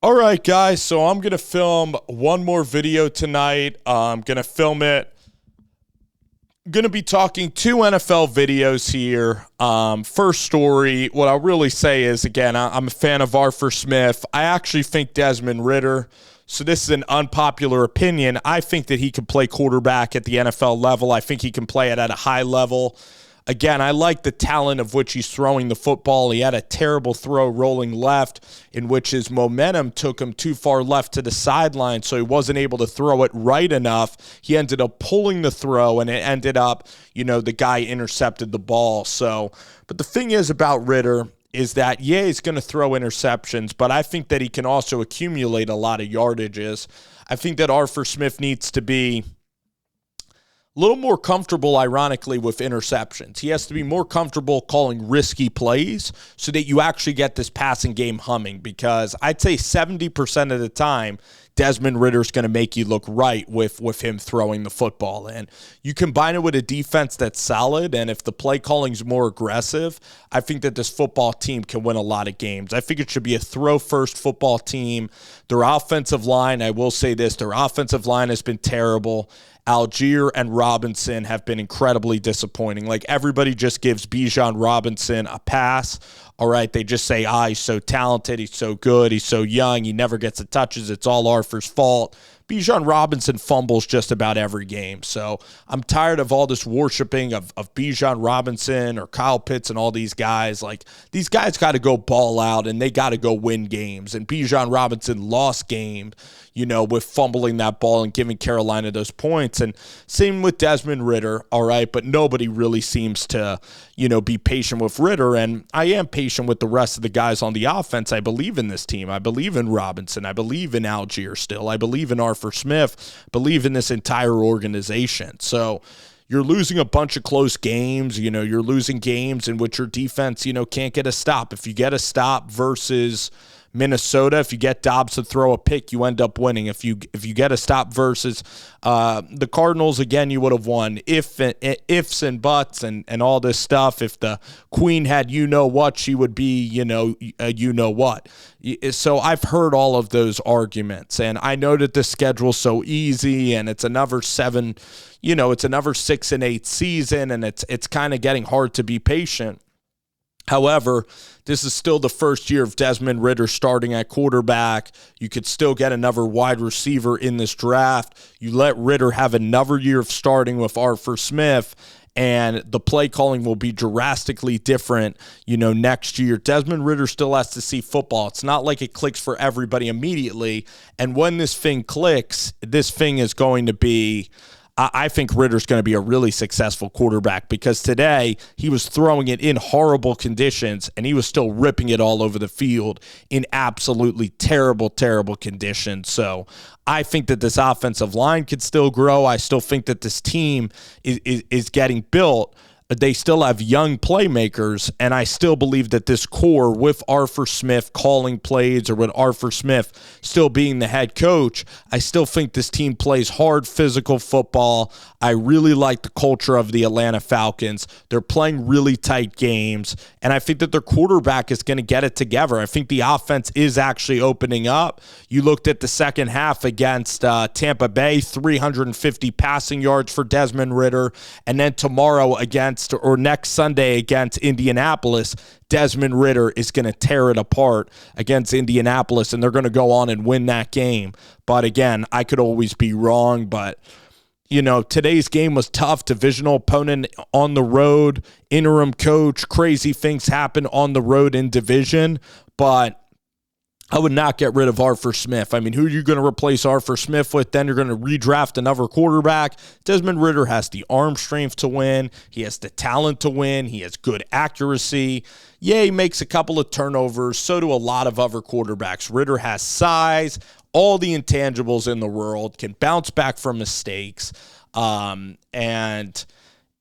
All right, guys, so I'm going to film one more video tonight. I'm going to film it. I'm going to be talking two NFL videos here. First story, what I'll really say is, again, I'm a fan of Arthur Smith. I actually think Desmond Ridder, so this is an unpopular opinion, I think that he can play quarterback at the NFL level. I think he can play it at a high level. Again, I like the talent of which he's throwing the football. He had a terrible throw rolling left in which his momentum took him too far left to the sideline, so he wasn't able to throw it right enough. He ended up pulling the throw, and it ended up, the guy intercepted the ball. But the thing is about Ridder is that, he's going to throw interceptions, but I think that he can also accumulate a lot of yardages. I think that Arthur Smith needs to be a little more comfortable, ironically, with interceptions. He has to be more comfortable calling risky plays so that you actually get this passing game humming, because I'd say 70% of the time, Desmond Ridder's going to make you look right with him throwing the football. And you combine it with a defense that's solid, and if the play calling's more aggressive, I think that this football team can win a lot of games. I think it should be a throw-first football team. Their offensive line, I will say this, their offensive line has been terrible. Algier and Robinson have been incredibly disappointing. Like, everybody just gives Bijan Robinson a pass. All right, they just say, he's so talented, he's so good, he's so young, he never gets the touches, it's all Arthur's fault. Bijan Robinson fumbles just about every game. So I'm tired of all this worshiping of Bijan Robinson or Kyle Pitts and all these guys. Like, these guys got to go ball out, and they got to go win games. And Bijan Robinson lost game, with fumbling that ball and giving Carolina those points. And same with Desmond Ridder, all right? But nobody really seems to, be patient with Ridder. And I am patient with the rest of the guys on the offense. I believe in this team. I believe in Robinson. I believe in Algier still. I believe in Arthur Smith. Believe in this entire organization. So you're losing a bunch of close games. You're losing games in which your defense, can't get a stop. If you get a stop versus Minnesota, if you get Dobbs to throw a pick, you end up winning. If you get a stop versus the Cardinals, again, you would have won. Ifs and buts and all this stuff. If the Queen had what, she would be what. So I've heard all of those arguments, and I know that the schedule's so easy, and it's another 6-8 season, and it's kind of getting hard to be patient. However, this is still the first year of Desmond Ridder starting at quarterback. You could still get another wide receiver in this draft. You let Ridder have another year of starting with Arthur Smith, and the play calling will be drastically different, next year. Desmond Ridder still has to see football. It's not like it clicks for everybody immediately. And when this thing clicks, this thing is going to be, I think Ridder's going to be a really successful quarterback, because today he was throwing it in horrible conditions, and he was still ripping it all over the field in absolutely terrible, terrible conditions. So I think that this offensive line could still grow. I still think that this team is getting built. They still have young playmakers, and I still believe that this core, with Arthur Smith calling plays or with Arthur Smith still being the head coach, I still think this team plays hard, physical football. I really like the culture of the Atlanta Falcons. They're playing really tight games, and I think that their quarterback is going to get it together. I think the offense is actually opening up. You looked at the second half against Tampa Bay, 350 passing yards for Desmond Ridder, and then tomorrow next Sunday against Indianapolis, Desmond Ridder is going to tear it apart against Indianapolis, and they're going to go on and win that game. But again, I could always be wrong, but today's game was tough. Divisional opponent on the road, interim coach, crazy things happen on the road in division, but I would not get rid of Arthur Smith. I mean, who are you going to replace Arthur Smith with? Then you're going to redraft another quarterback. Desmond Ridder has the arm strength to win. He has the talent to win. He has good accuracy. He makes a couple of turnovers. So do a lot of other quarterbacks. Ridder has size, all the intangibles in the world, can bounce back from mistakes, and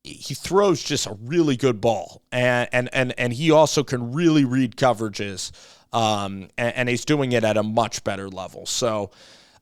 he throws just a really good ball. And he also can really read coverages. And he's doing it at a much better level. So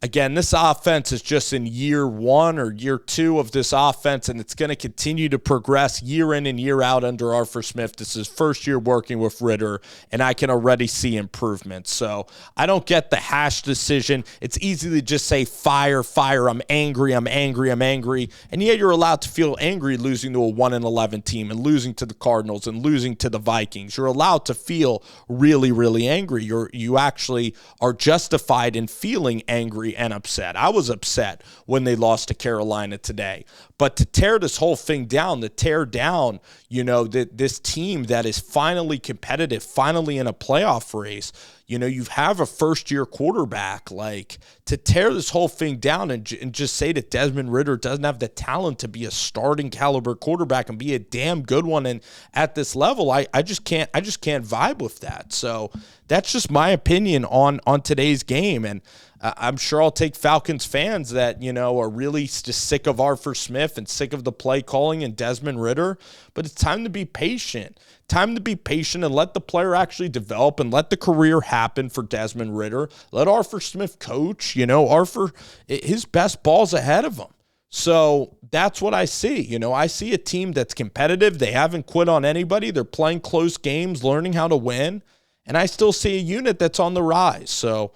Again, this offense is just in year 1 or year 2 of this offense, and it's going to continue to progress year in and year out under Arthur Smith. This is first year working with Ritter, and I can already see improvements. So I don't get the hash decision. It's easy to just say, fire, I'm angry. And yeah, you're allowed to feel angry losing to a 1-11 team and losing to the Cardinals and losing to the Vikings. You're allowed to feel really, really angry. You actually are justified in feeling angry and upset. I was upset when they lost to Carolina today. But to tear this whole thing down, to tear down, this team that is finally competitive, finally in a playoff race, you have a first-year quarterback. Like, to tear this whole thing down and just say that Desmond Ritter doesn't have the talent to be a starting caliber quarterback and be a damn good one and at this level, I just can't vibe with that. So that's just my opinion on today's game. And I'm sure I'll take Falcons fans that, are really just sick of Arthur Smith and sick of the play calling and Desmond Ritter. But it's time to be patient. Time to be patient and let the player actually develop and let the career happen for Desmond Ritter. Let Arthur Smith coach. Arthur, his best ball's ahead of him. So that's what I see. I see a team that's competitive. They haven't quit on anybody. They're playing close games, learning how to win. And I still see a unit that's on the rise. So,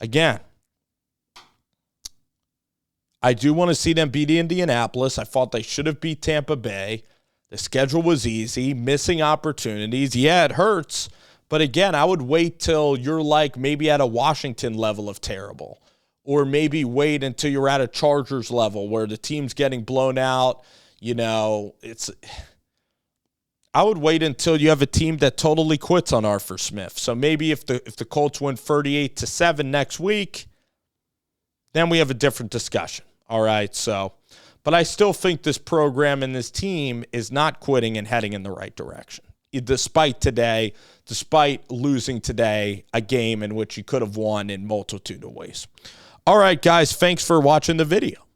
again, I do want to see them beat Indianapolis. I thought they should have beat Tampa Bay. The schedule was easy, missing opportunities. Yeah, it hurts. But again, I would wait till you're like maybe at a Washington level of terrible. Or maybe wait until you're at a Chargers level where the team's getting blown out. I would wait until you have a team that totally quits on Arthur Smith. So maybe if the Colts win 38-7 next week, then we have a different discussion. All right, but I still think this program and this team is not quitting and heading in the right direction. Despite losing today a game in which you could have won in multitude of ways. All right, guys, thanks for watching the video.